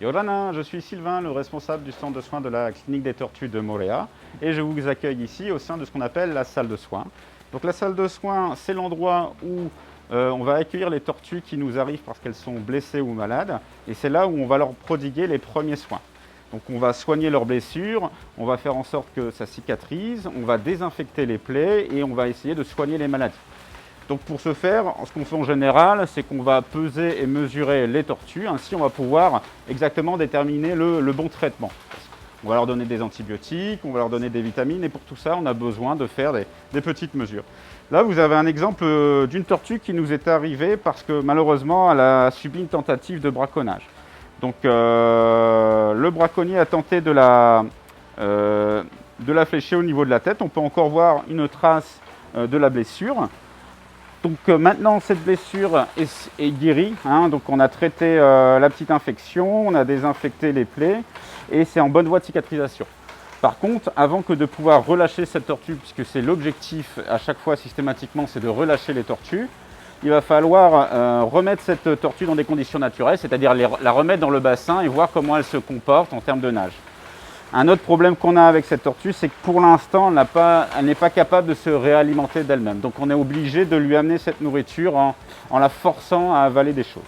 Yorana, je suis Sylvain, le responsable du centre de soins de la clinique des tortues de Moorea et je vous accueille ici au sein de ce qu'on appelle la salle de soins. Donc la salle de soins, c'est l'endroit où on va accueillir les tortues qui nous arrivent parce qu'elles sont blessées ou malades et c'est là où on va leur prodiguer les premiers soins. Donc on va soigner leurs blessures, on va faire en sorte que ça cicatrise, on va désinfecter les plaies et on va essayer de soigner les maladies. Donc pour ce faire, ce qu'on fait en général, c'est qu'on va peser et mesurer les tortues, ainsi on va pouvoir exactement déterminer le bon traitement. On va leur donner des antibiotiques, on va leur donner des vitamines et pour tout ça, on a besoin de faire des petites mesures. Là, vous avez un exemple d'une tortue qui nous est arrivée parce que malheureusement, elle a subi une tentative de braconnage. Donc le braconnier a tenté de la flécher au niveau de la tête. On peut encore voir une trace de la blessure. Donc maintenant, cette blessure est guérie. Donc on a traité la petite infection, on a désinfecté les plaies et c'est en bonne voie de cicatrisation. Par contre, avant que de pouvoir relâcher cette tortue, puisque c'est l'objectif à chaque fois systématiquement, c'est de relâcher les tortues, il va falloir remettre cette tortue dans des conditions naturelles, c'est-à-dire la remettre dans le bassin et voir comment elle se comporte en termes de nage. Un autre problème qu'on a avec cette tortue, c'est que pour l'instant, elle n'est pas capable de se réalimenter d'elle-même. Donc on est obligé de lui amener cette nourriture en la forçant à avaler des choses.